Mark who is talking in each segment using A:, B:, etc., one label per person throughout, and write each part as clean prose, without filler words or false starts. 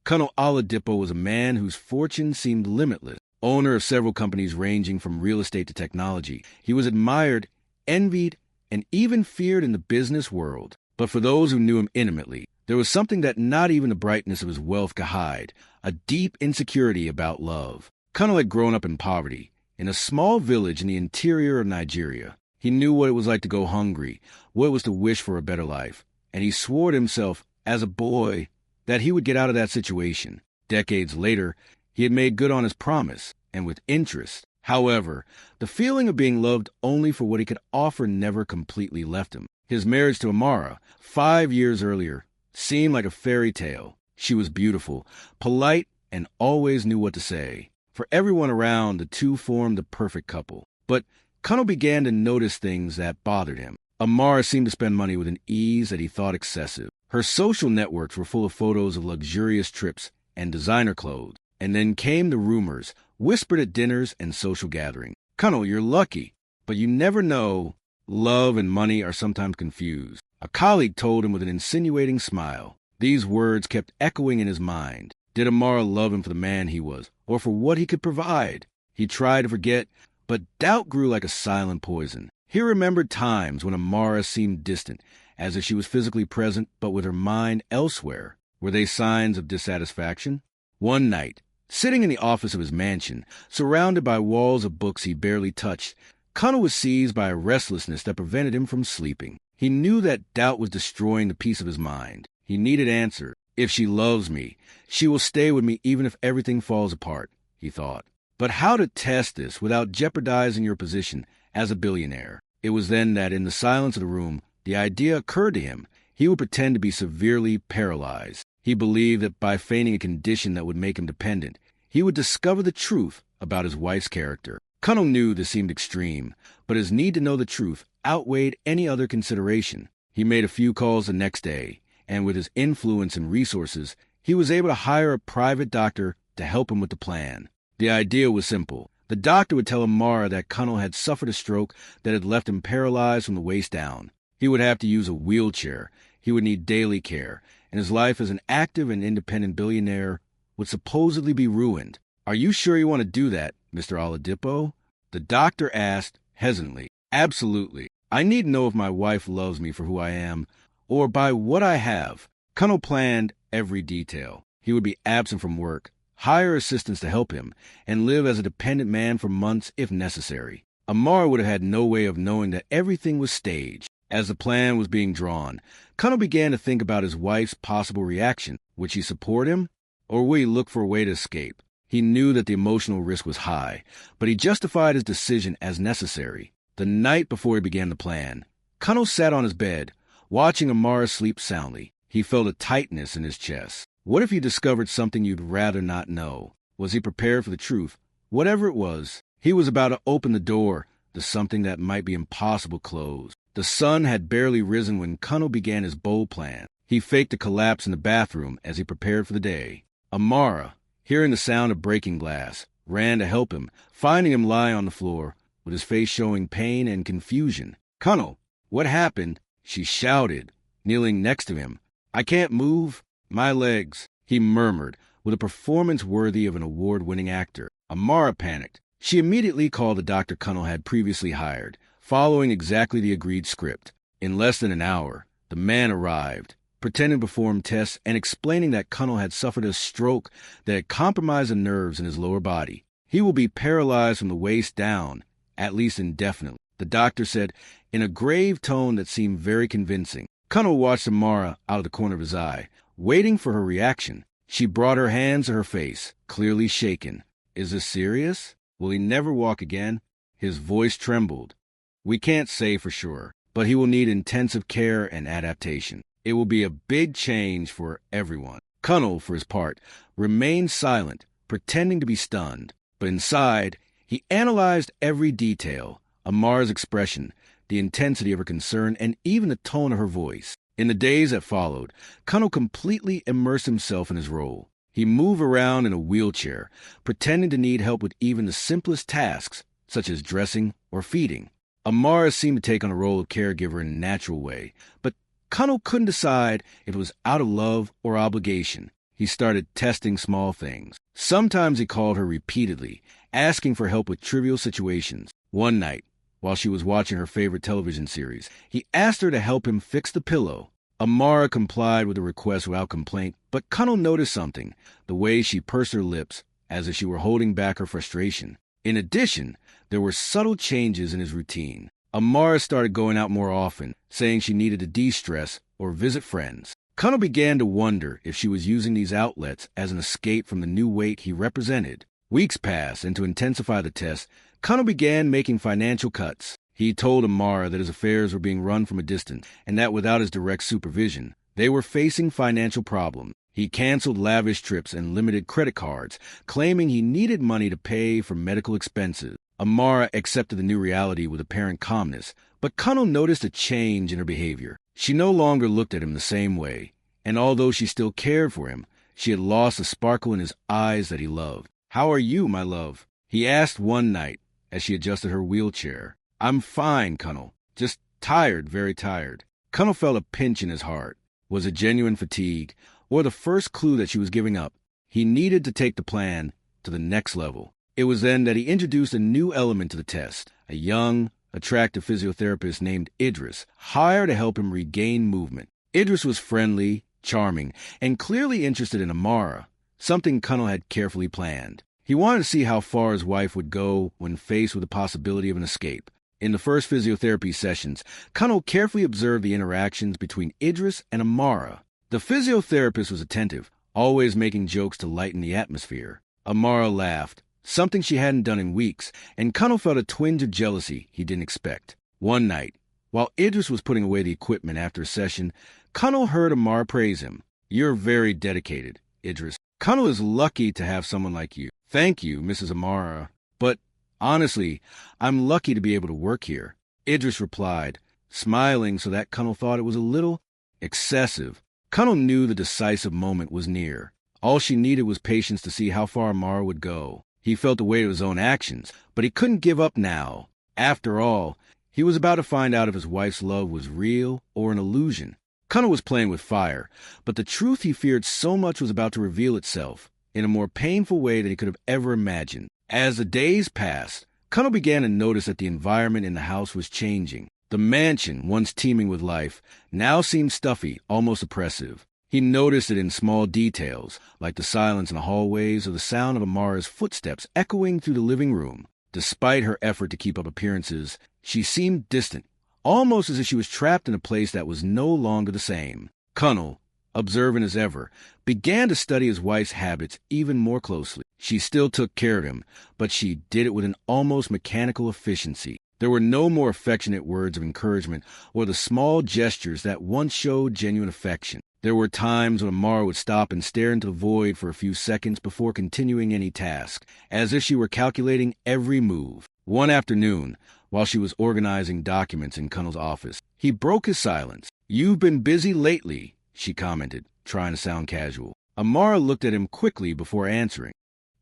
A: Colonel Oladipo was a man whose fortune seemed limitless. Owner of several companies ranging from real estate to technology, he was admired, envied, and even feared in the business world. But for those who knew him intimately, there was something that not even the brightness of his wealth could hide, a deep insecurity about love. Colonel had grown up in poverty, in a small village in the interior of Nigeria. He knew what it was like to go hungry, what it was to wish for a better life, and he swore to himself, as a boy, that he would get out of that situation. Decades later, he had made good on his promise, and with interest. However, the feeling of being loved only for what he could offer never completely left him. His marriage to Amara, 5 years earlier, seemed like a fairy tale. She was beautiful, polite, and always knew what to say. For everyone around, the two formed the perfect couple. But Colonel began to notice things that bothered him. Amara seemed to spend money with an ease that he thought excessive. Her social networks were full of photos of luxurious trips and designer clothes. And then came the rumors, whispered at dinners and social gatherings. Colonel, you're lucky, but you never know. Love and money are sometimes confused. A colleague told him with an insinuating smile. These words kept echoing in his mind. Did Amara love him for the man he was, or for what he could provide? He tried to forget, but doubt grew like a silent poison. He remembered times when Amara seemed distant, as if she was physically present, but with her mind elsewhere. Were they signs of dissatisfaction? One night, sitting in the office of his mansion, surrounded by walls of books he barely touched, Colonel was seized by a restlessness that prevented him from sleeping. He knew that doubt was destroying the peace of his mind. He needed answers. If she loves me, she will stay with me even if everything falls apart, he thought. But how to test this without jeopardizing your position as a billionaire? It was then that in the silence of the room, the idea occurred to him. He would pretend to be severely paralyzed. He believed that by feigning a condition that would make him dependent, he would discover the truth about his wife's character. Colonel knew this seemed extreme, but his need to know the truth outweighed any other consideration. He made a few calls the next day, and with his influence and resources, he was able to hire a private doctor to help him with the plan. The idea was simple. The doctor would tell Amara that Colonel had suffered a stroke that had left him paralyzed from the waist down. He would have to use a wheelchair. He would need daily care, and his life as an active and independent billionaire would supposedly be ruined. Are you sure you want to do that, Mr. Oladipo? The doctor asked hesitantly. Absolutely. I need to know if my wife loves me for who I am, or by what I have. Colonel planned every detail. He would be absent from work, hire assistants to help him, and live as a dependent man for months if necessary. Amara would have had no way of knowing that everything was staged. As the plan was being drawn, Colonel began to think about his wife's possible reaction. Would she support him, or would he look for a way to escape? He knew that the emotional risk was high, but he justified his decision as necessary. The night before he began the plan, Colonel sat on his bed, watching Amara sleep soundly. He felt a tightness in his chest. What if he discovered something you'd rather not know? Was he prepared for the truth? Whatever it was, he was about to open the door to something that might be impossible closed. The sun had barely risen when Colonel began his bold plan. He faked a collapse in the bathroom as he prepared for the day. Amara, hearing the sound of breaking glass, ran to help him, finding him lying on the floor, with his face showing pain and confusion. "Colonel, what happened?" she shouted, kneeling next to him. "I can't move. My legs," he murmured, with a performance worthy of an award-winning actor. Amara panicked. She immediately called the doctor Colonel had previously hired, following exactly the agreed script. In less than an hour, the man arrived, pretending to perform tests and explaining that Colonel had suffered a stroke that had compromised the nerves in his lower body. He will be paralyzed from the waist down, at least indefinitely, the doctor said in a grave tone that seemed very convincing. Colonel watched Amara out of the corner of his eye, waiting for her reaction. She brought her hands to her face, clearly shaken. "Is this serious? Will he never walk again?" His voice trembled. "We can't say for sure, but he will need intensive care and adaptation. It will be a big change for everyone." Colonel, for his part, remained silent, pretending to be stunned. But inside, he analyzed every detail, Amara's expression, the intensity of her concern, and even the tone of her voice. In the days that followed, Colonel completely immersed himself in his role. He moved around in a wheelchair, pretending to need help with even the simplest tasks, such as dressing or feeding. Amara seemed to take on the role of caregiver in a natural way, but Colonel couldn't decide if it was out of love or obligation. he started testing small things. Sometimes he called her repeatedly, asking for help with trivial situations. One night, while she was watching her favorite television series, he asked her to help him fix the pillow. Amara complied with the request without complaint, but Connell noticed something, the way she pursed her lips, as if she were holding back her frustration. In addition, there were subtle changes in his routine. Amara started going out more often, saying she needed to de-stress or visit friends. Connell began to wonder if she was using these outlets as an escape from the new weight he represented. Weeks passed, and to intensify the test, Connell began making financial cuts. He told Amara that his affairs were being run from a distance, and that without his direct supervision, they were facing financial problems. He canceled lavish trips and limited credit cards, claiming he needed money to pay for medical expenses. Amara accepted the new reality with apparent calmness, but Connell noticed a change in her behavior. She no longer looked at him the same way, and although she still cared for him, she had lost the sparkle in his eyes that he loved. "How are you, my love?" he asked one night as she adjusted her wheelchair. "I'm fine, Connell. Just tired, very tired." Connell felt a pinch in his heart. Was it genuine fatigue, or the first clue that she was giving up? He needed to take the plan to the next level. It was then that he introduced a new element to the test. A young, attractive physiotherapist named Idris, hired to help him regain movement. Idris was friendly, charming, and clearly interested in Amara, something Connell had carefully planned. He wanted to see how far his wife would go when faced with the possibility of an escape. In the first physiotherapy sessions, Connell carefully observed the interactions between Idris and Amara. The physiotherapist was attentive, always making jokes to lighten the atmosphere. Amara laughed, something she hadn't done in weeks, and Connell felt a twinge of jealousy he didn't expect. One night, while Idris was putting away the equipment after a session, Connell heard Amara praise him. "You're very dedicated, Idris. Connell is lucky to have someone like you." "Thank you, Mrs. Amara. But honestly, I'm lucky to be able to work here," Idris replied, smiling so that Connell thought it was a little excessive. Connell knew the decisive moment was near. All she needed was patience to see how far Amara would go. He felt the weight of his own actions, but he couldn't give up now. After all, he was about to find out if his wife's love was real or an illusion. Connell was playing with fire, but the truth he feared so much was about to reveal itself in a more painful way than he could have ever imagined. As the days passed, Connell began to notice that the environment in the house was changing. The mansion, once teeming with life, now seemed stuffy, almost oppressive. He noticed it in small details, like the silence in the hallways or the sound of Amara's footsteps echoing through the living room. Despite her effort to keep up appearances, she seemed distant, almost as if she was trapped in a place that was no longer the same. Connell, observant as ever, began to study his wife's habits even more closely. She still took care of him, but she did it with an almost mechanical efficiency. There were no more affectionate words of encouragement or the small gestures that once showed genuine affection. There were times when Amara would stop and stare into the void for a few seconds before continuing any task, as if she were calculating every move. One afternoon, while she was organizing documents in Connell's office, he broke his silence. "You've been busy lately," she commented, trying to sound casual. Amara looked at him quickly before answering.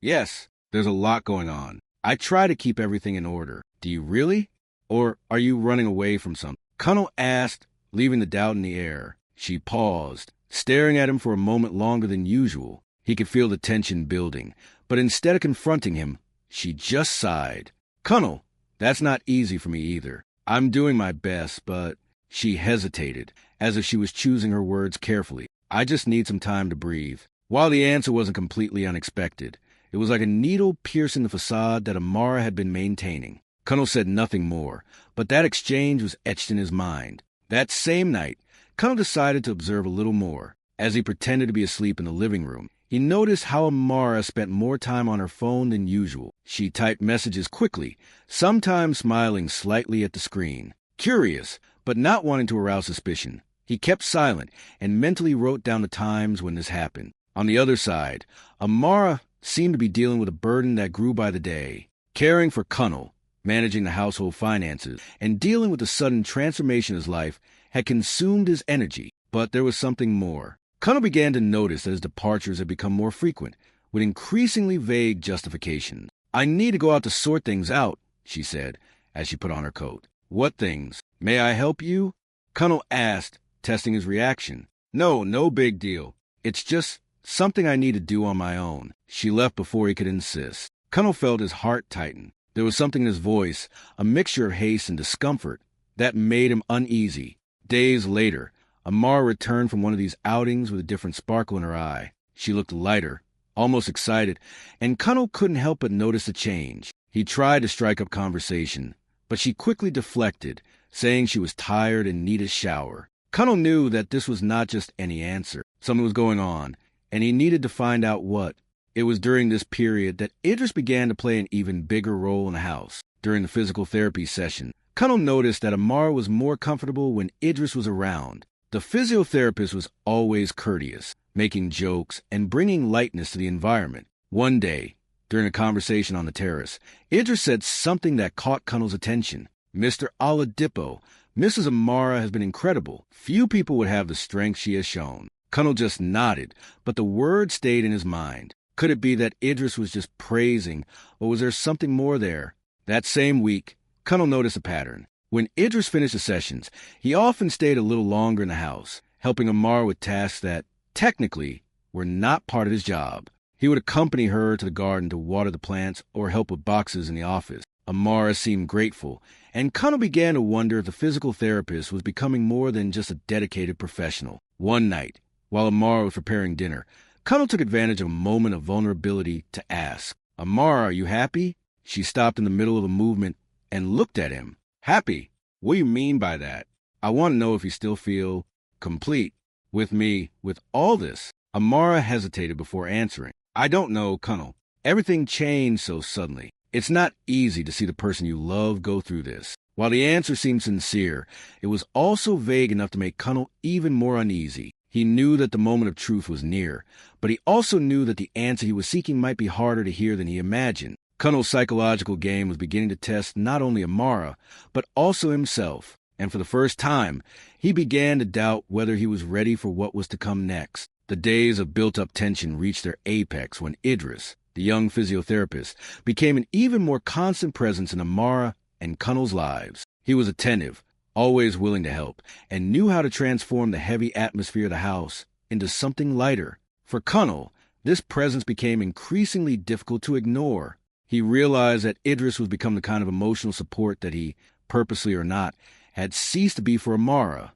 A: "Yes, there's a lot going on. I try to keep everything in order." "Do you really? Or are you running away from something?" Connell asked, leaving the doubt in the air. She paused, staring at him for a moment longer than usual. He could feel the tension building, but instead of confronting him, she just sighed. "Connell, that's not easy for me either. I'm doing my best, but..." She hesitated, as if she was choosing her words carefully. "I just need some time to breathe." While the answer wasn't completely unexpected, it was like a needle piercing the facade that Amara had been maintaining. Connell said nothing more, but that exchange was etched in his mind. That same night, Connell decided to observe a little more. As he pretended to be asleep in the living room, he noticed how Amara spent more time on her phone than usual. She typed messages quickly, sometimes smiling slightly at the screen. Curious, but not wanting to arouse suspicion, he kept silent and mentally wrote down the times when this happened. On the other side, Amara seemed to be dealing with a burden that grew by the day. Caring for Connell, managing the household finances, and dealing with the sudden transformation in his life had consumed his energy. But there was something more. Connell began to notice that his departures had become more frequent, with increasingly vague justifications. "I need to go out to sort things out," she said, as she put on her coat. "What things? May I help you?" Connell asked, testing his reaction. "No big deal. It's just Something I need to do on my own. She left before he could insist. Kunal felt his heart tighten. There was something in his voice, a mixture of haste and discomfort, that made him uneasy. Days later, Amara returned from one of these outings with a different sparkle in her eye. She looked lighter, almost excited, and Kunal couldn't help but notice a change. He tried to strike up conversation, but she quickly deflected, saying she was tired and needed a shower. Kunal knew that this was not just any answer. Something was going on, and he needed to find out what. It was during this period that Idris began to play an even bigger role in the house. During the physical therapy session, Kunal noticed that Amara was more comfortable when Idris was around. The physiotherapist was always courteous, making jokes and bringing lightness to the environment. One day, during a conversation on the terrace, Idris said something that caught Kunal's attention. "Mr. Oladipo, Mrs. Amara has been incredible. Few people would have the strength she has shown." Kunal just nodded, but the word stayed in his mind. Could it be that Idris was just praising, or was there something more there? That same week, Kunal noticed a pattern. When Idris finished the sessions, he often stayed a little longer in the house, helping Amara with tasks that, technically, were not part of his job. He would accompany her to the garden to water the plants or help with boxes in the office. Amara seemed grateful, and Kunal began to wonder if the physical therapist was becoming more than just a dedicated professional. One night, while Amara was preparing dinner, Kunal took advantage of a moment of vulnerability to ask, "Amara, are you happy?" She stopped in the middle of a movement and looked at him. "Happy? What do you mean by that? I want to know if you still feel complete with me, with all this." Amara hesitated before answering. "I don't know, Kunal. Everything changed so suddenly. It's not easy to see the person you love go through this." While the answer seemed sincere, it was also vague enough to make Kunal even more uneasy. He knew that the moment of truth was near, but he also knew that the answer he was seeking might be harder to hear than he imagined. Kunal's psychological game was beginning to test not only Amara, but also himself, and for the first time, he began to doubt whether he was ready for what was to come next. The days of built-up tension reached their apex when Idris, the young physiotherapist, became an even more constant presence in Amara and Kunal's lives. He was attentive, always willing to help, and knew how to transform the heavy atmosphere of the house into something lighter. For Kunal, this presence became increasingly difficult to ignore. He realized that Idris was becoming the kind of emotional support that he, purposely or not, had ceased to be for Amara.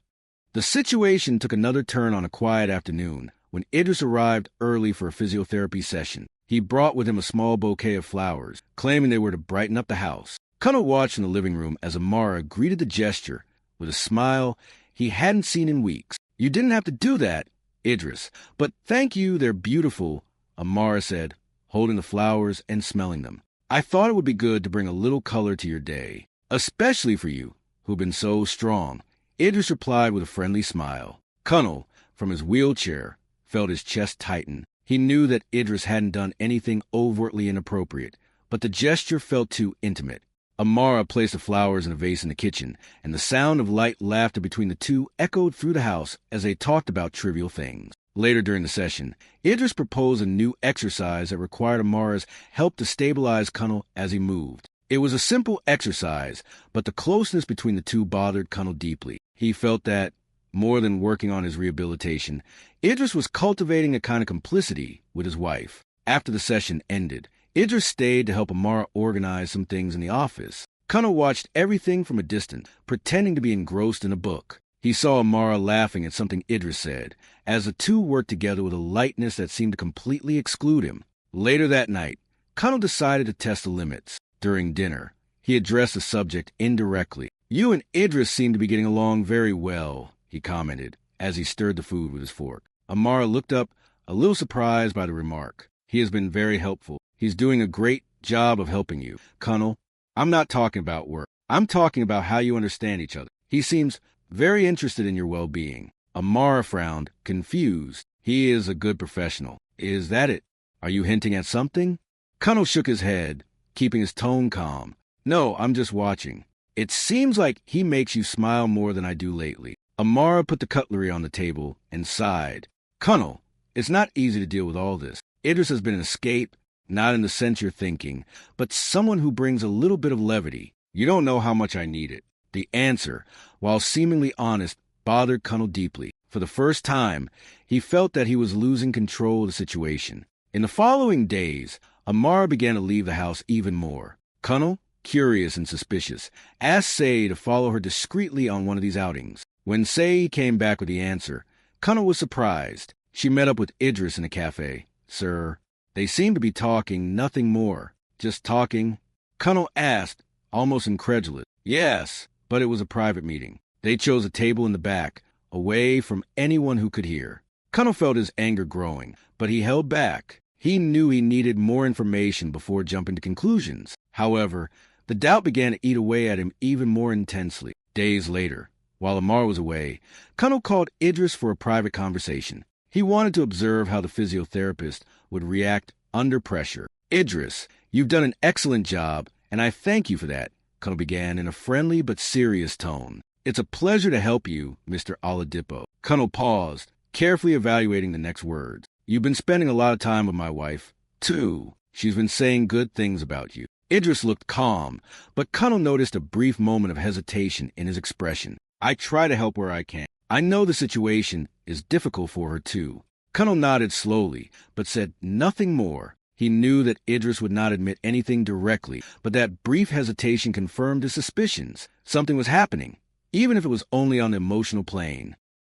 A: The situation took another turn on a quiet afternoon when Idris arrived early for a physiotherapy session. He brought with him a small bouquet of flowers, claiming they were to brighten up the house. Kunal watched in the living room as Amara greeted the gesture with a smile he hadn't seen in weeks. "You didn't have to do that, Idris, but thank you, they're beautiful," Amara said, holding the flowers and smelling them. "I thought it would be good to bring a little color to your day, especially for you, who've been so strong," Idris replied with a friendly smile. Kunal, from his wheelchair, felt his chest tighten. He knew that Idris hadn't done anything overtly inappropriate, but the gesture felt too intimate. Amara placed the flowers in a vase in the kitchen, and the sound of light laughter between the two echoed through the house as they talked about trivial things. Later during the session, Idris proposed a new exercise that required Amara's help to stabilize Kunal as he moved. It was a simple exercise, but the closeness between the two bothered Kunal deeply. He felt that, more than working on his rehabilitation, Idris was cultivating a kind of complicity with his wife. After the session ended, Idris stayed to help Amara organize some things in the office. Kunal watched everything from a distance, pretending to be engrossed in a book. He saw Amara laughing at something Idris said, as the two worked together with a lightness that seemed to completely exclude him. Later that night, Kunal decided to test the limits. During dinner, he addressed the subject indirectly. "You and Idris seem to be getting along very well," he commented, as he stirred the food with his fork. Amara looked up, a little surprised by the remark. "He has been very helpful. He's doing a great job of helping you." "Kunal, I'm not talking about work. I'm talking about how you understand each other. He seems very interested in your well-being." Amara frowned, confused. "He is a good professional. Is that it? Are you hinting at something?" Kunal shook his head, keeping his tone calm. "No, I'm just watching. It seems like he makes you smile more than I do lately." Amara put the cutlery on the table and sighed. "Kunal, it's not easy to deal with all this. Idris has been an escape, not in the sense you're thinking, but someone who brings a little bit of levity. You don't know how much I need it." The answer, while seemingly honest, bothered Kunal deeply. For the first time, he felt that he was losing control of the situation. In the following days, Amara began to leave the house even more. Kunnel, curious and suspicious, asked Say to follow her discreetly on one of these outings. When Say came back with the answer, Kunnel was surprised. She met up with Idris in a cafe. Sir, they seemed to be talking, nothing more. Just talking? Kunnel asked, almost incredulous. Yes, but it was a private meeting. They chose a table in the back, away from anyone who could hear. Kunnel felt his anger growing, but he held back. He knew he needed more information before jumping to conclusions. However, the doubt began to eat away at him even more intensely. Days later, while Amar was away, Kunnel called Idris for a private conversation. He wanted to observe how the physiotherapist would react under pressure. Idris, you've done an excellent job, and I thank you for that, Kunnel began in a friendly but serious tone. It's a pleasure to help you, Mr. Oladipo. Kunnel paused, carefully evaluating the next words. You've been spending a lot of time with my wife, too. She's been saying good things about you. Idris looked calm, but Kunnel noticed a brief moment of hesitation in his expression. I try to help where I can. I know the situation is difficult for her, too. Kunnel nodded slowly, but said nothing more. He knew that Idris would not admit anything directly, but that brief hesitation confirmed his suspicions. Something was happening, even if it was only on the emotional plane.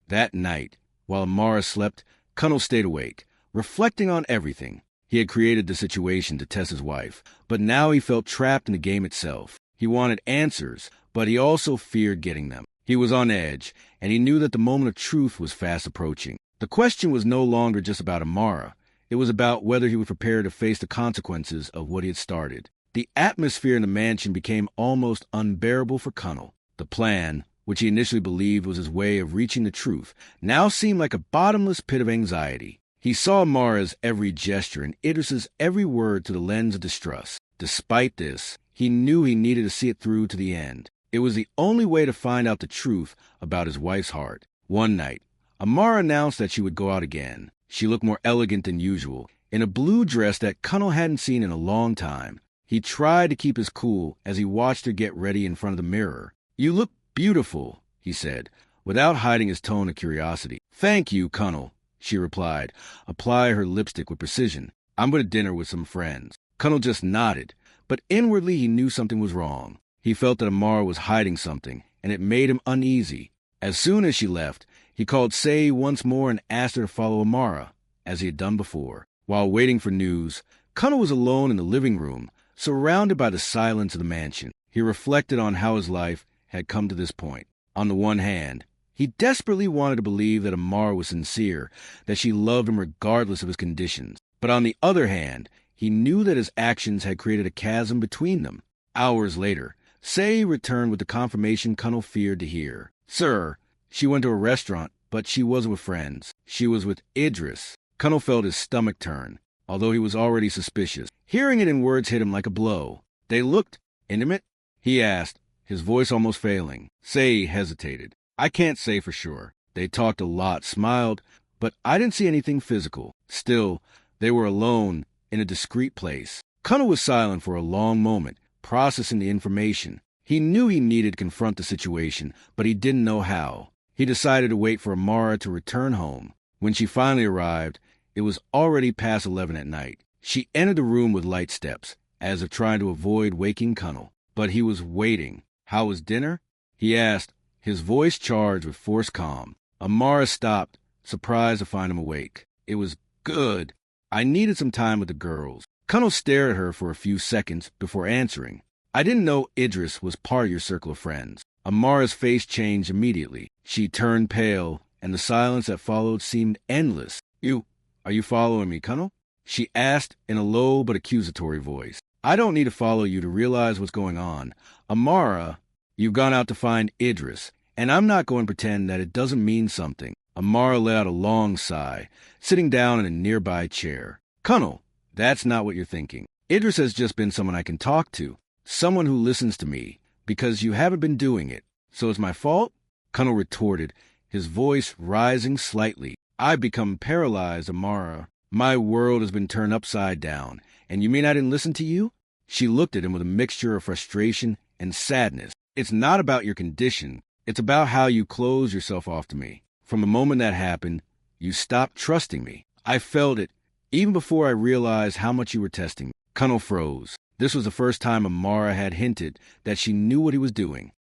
A: That night, while Amara slept, Kunnel stayed awake, reflecting on everything. He had created the situation to test his wife, but now he felt trapped in the game itself. He wanted answers, but he also feared getting them. He was on edge, and he knew that the moment of truth was fast approaching. The question was no longer just about Amara. It was about whether he was prepared to face the consequences of what he had started. The atmosphere in the mansion became almost unbearable for Kunnel. The plan, which he initially believed was his way of reaching the truth, now seemed like a bottomless pit of anxiety. He saw Amara's every gesture and Idris's every word through the lens of distrust. Despite this, he knew he needed to see it through to the end. It was the only way to find out the truth about his wife's heart. One night, Amara announced that she would go out again. She looked more elegant than usual, in a blue dress that Kunnel hadn't seen in a long time. He tried to keep his cool as he watched her get ready in front of the mirror. You look beautiful, he said, without hiding his tone of curiosity. Thank you, Kunnel, she replied, applying her lipstick with precision. I'm going to dinner with some friends. Kunnel just nodded, but inwardly he knew something was wrong. He felt that Amara was hiding something, and it made him uneasy. As soon as she left, he called Say once more and asked her to follow Amara, as he had done before. While waiting for news, Kunnel was alone in the living room, surrounded by the silence of the mansion. He reflected on how his life had come to this point. On the one hand, he desperately wanted to believe that Amara was sincere, that she loved him regardless of his conditions. But on the other hand, he knew that his actions had created a chasm between them. Hours later, Say returned with the confirmation Kunnel feared to hear. Sir, she went to a restaurant, but she wasn't with friends. She was with Idris. Kunnel felt his stomach turn, although he was already suspicious. Hearing it in words hit him like a blow. They looked intimate? He asked, his voice almost failing. Say hesitated. I can't say for sure. They talked a lot, smiled, but I didn't see anything physical. Still, they were alone in a discreet place. Kunnel was silent for a long moment, processing the information. He knew he needed to confront the situation, but he didn't know how. He decided to wait for Amara to return home. When she finally arrived, it was already past 11 at night. She entered the room with light steps, as if trying to avoid waking Kunnel. But he was waiting. How was dinner? He asked, his voice charged with forced calm. Amara stopped, surprised to find him awake. It was good. I needed some time with the girls. Kunnel stared at her for a few seconds before answering. I didn't know Idris was part of your circle of friends. Amara's face changed immediately. She turned pale, and the silence that followed seemed endless. Are you following me, Kunnel? She asked in a low but accusatory voice. I don't need to follow you to realize what's going on. Amara, you've gone out to find Idris, and I'm not going to pretend that it doesn't mean something. Amara let out a long sigh, sitting down in a nearby chair. Kunnel, that's not what you're thinking. Idris has just been someone I can talk to, someone who listens to me, because you haven't been doing it. So it's my fault? Kunnel retorted, his voice rising slightly. I've become paralyzed, Amara. My world has been turned upside down, and you mean I didn't listen to you? She looked at him with a mixture of frustration and sadness. It's not about your condition. It's about how you close yourself off to me. From the moment that happened, you stopped trusting me. I felt it, even before I realized how much you were testing me. Cunnel froze. This was the first time Amara had hinted that she knew what he was doing.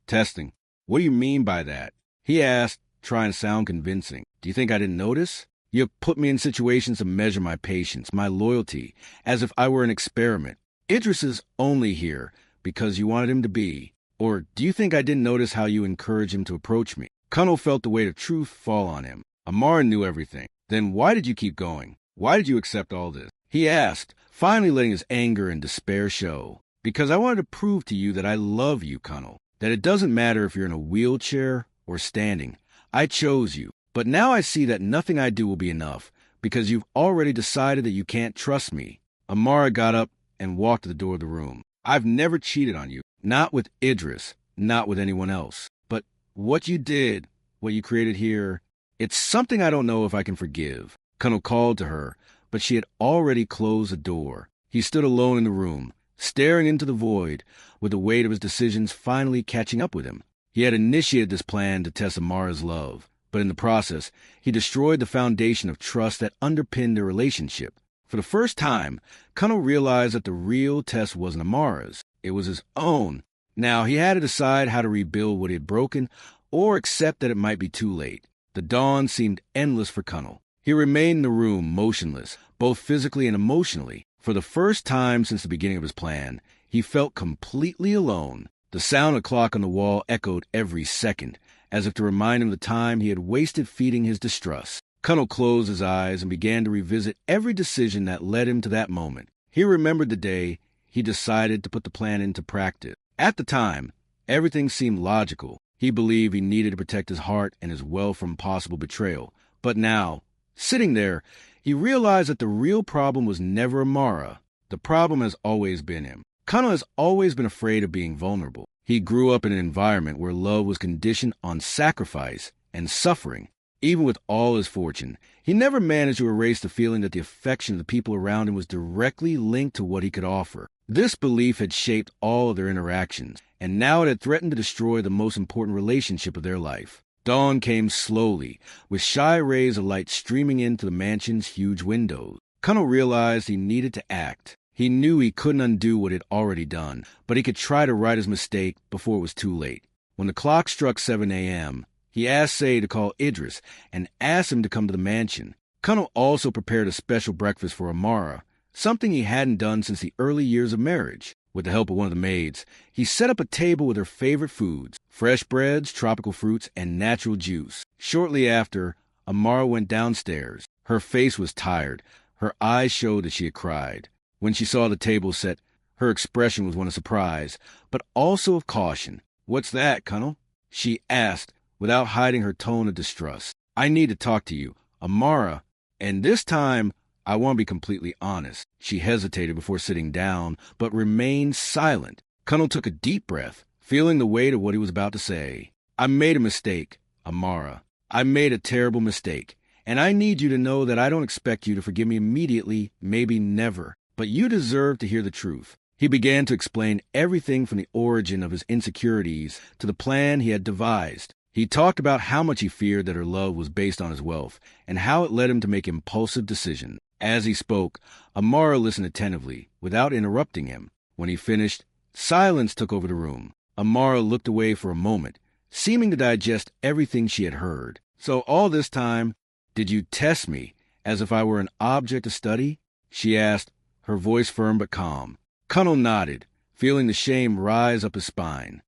A: Testing. What do you mean by that? He asked, trying to sound convincing. Do you think I didn't notice? You have put me in situations to measure my patience, my loyalty, as if I were an experiment. Idris is only here because you wanted him to be. Or do you think I didn't notice how you encouraged him to approach me? Cunnel felt the weight of truth fall on him. Amara knew everything. Then why did you keep going? Why did you accept all this? He asked, finally letting his anger and despair show. Because I wanted to prove to you that I love you, Cunnel. That it doesn't matter if you're in a wheelchair or standing. I chose you. But now I see that nothing I do will be enough, because you've already decided that you can't trust me. Amara got up and walked to the door of the room. I've never cheated on you. Not with Idris. Not with anyone else. But what you did, what you created here, it's something I don't know if I can forgive. Cunnel called to her, but she had already closed the door. He stood alone in the room, staring into the void, with the weight of his decisions finally catching up with him. He had initiated this plan to test Amara's love, but in the process, he destroyed the foundation of trust that underpinned their relationship. For the first time, Cunnel realized that the real test wasn't Amara's. It was his own. Now, he had to decide how to rebuild what he had broken, or accept that it might be too late. The dawn seemed endless for Cunnel. He remained in the room, motionless, both physically and emotionally. For the first time since the beginning of his plan, he felt completely alone. The sound of the clock on the wall echoed every second, as if to remind him of the time he had wasted feeding his distrust. Cunnel closed his eyes and began to revisit every decision that led him to that moment. He remembered the day he decided to put the plan into practice. At the time, everything seemed logical. He believed he needed to protect his heart and his wealth from possible betrayal. But now, sitting there, he realized that the real problem was never Amara. The problem has always been him. Cunnel has always been afraid of being vulnerable. He grew up in an environment where love was conditioned on sacrifice and suffering. Even with all his fortune, he never managed to erase the feeling that the affection of the people around him was directly linked to what he could offer. This belief had shaped all of their interactions, and now it had threatened to destroy the most important relationship of their life. Dawn came slowly, with shy rays of light streaming into the mansion's huge windows. Cunnel realized he needed to act. He knew he couldn't undo what he'd already done, but he could try to right his mistake before it was too late. When the clock struck 7 a.m., he asked Say to call Idris and asked him to come to the mansion. Cunnel also prepared a special breakfast for Amara, something he hadn't done since the early years of marriage. With the help of one of the maids, he set up a table with her favorite foods, fresh breads, tropical fruits, and natural juice. Shortly after, Amara went downstairs. Her face was tired. Her eyes showed that she had cried. When she saw the table set, her expression was one of surprise, but also of caution. "What's that, Cunnel?" she asked, without hiding her tone of distrust. "I need to talk to you, Amara, and this time I want to be completely honest." She hesitated before sitting down, but remained silent. Cunnel took a deep breath, feeling the weight of what he was about to say. "I made a mistake, Amara. I made a terrible mistake, and I need you to know that I don't expect you to forgive me immediately, maybe never. But you deserve to hear the truth." He began to explain everything from the origin of his insecurities to the plan he had devised. He talked about how much he feared that her love was based on his wealth, and how it led him to make impulsive decisions. As he spoke, Amara listened attentively, without interrupting him. When he finished, silence took over the room. Amara looked away for a moment, seeming to digest everything she had heard. "So all this time, did you test me, as if I were an object of study?" she asked, her voice firm but calm. Cunnel nodded, feeling the shame rise up his spine.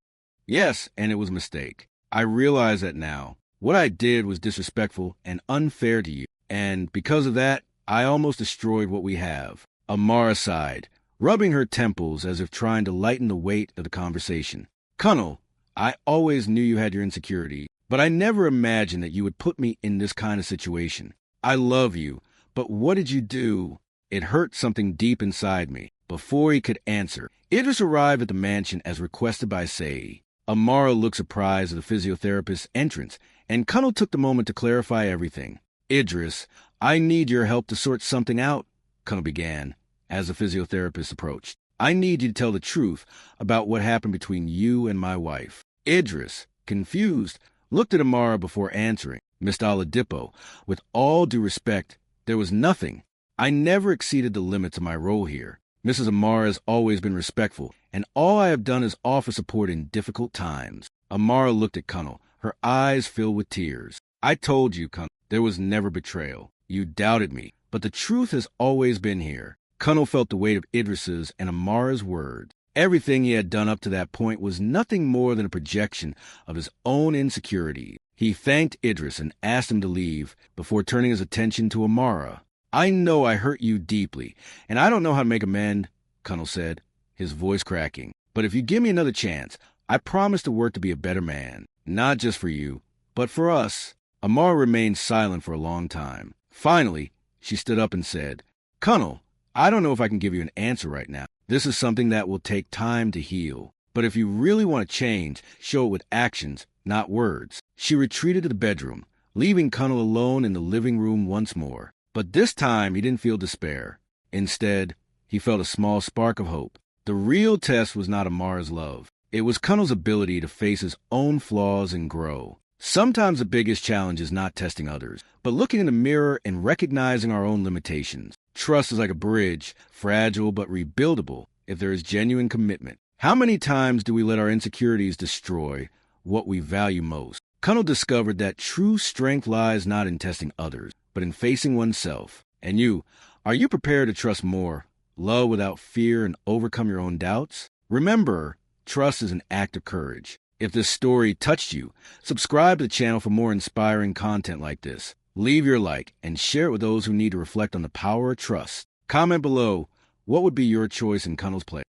A: "Yes, and it was a mistake. I realize that now. What I did was disrespectful and unfair to you, and because of that, I almost destroyed what we have." Amara sighed, rubbing her temples as if trying to lighten the weight of the conversation. "Cunnel, I always knew you had your insecurity, but I never imagined that you would put me in this kind of situation. I love you, but what did you do?" It hurt something deep inside me. Before he could answer, Idris arrived at the mansion as requested by Say. Amara looked surprised at the physiotherapist's entrance, and Cunnel took the moment to clarify everything. "Idris, I need your help to sort something out," Cunnel began, as the physiotherapist approached. "I need you to tell the truth about what happened between you and my wife." Idris, confused, looked at Amara before answering. Mr. Oladipo, with all due respect, there was nothing. I never exceeded the limits of my role here. Mrs. Amara has always been respectful, and all I have done is offer support in difficult times. Amara looked at Cunnel, her eyes filled with tears. I told you, Cunnel, there was never betrayal. You doubted me, but the truth has always been here. Cunnel felt the weight of Idris's and Amara's words. Everything he had done up to that point was nothing more than a projection of his own insecurity. He thanked Idris and asked him to leave before turning his attention to Amara. I know I hurt you deeply, and I don't know how to make amends, Cunnel said, his voice cracking. But if you give me another chance, I promise to work to be a better man. Not just for you, but for us. Amara remained silent for a long time. Finally, she stood up and said, Cunnel, I don't know if I can give you an answer right now. This is something that will take time to heal. But if you really want to change, show it with actions, not words. She retreated to the bedroom, leaving Cunnel alone in the living room once more. But this time he didn't feel despair. Instead, he felt a small spark of hope. The real test was not Amara's love. It was Cunnel's ability to face his own flaws and grow. Sometimes the biggest challenge is not testing others, but looking in the mirror and recognizing our own limitations. Trust is like a bridge, fragile but rebuildable if there is genuine commitment. How many times do we let our insecurities destroy what we value most? Cunnel discovered that true strength lies not in testing others, but in facing oneself. And you, are you prepared to trust more, love without fear, and overcome your own doubts? Remember, trust is an act of courage. If this story touched you, subscribe to the channel for more inspiring content like this. Leave your like and share it with those who need to reflect on the power of trust. Comment below, what would be your choice in Cunnel's place?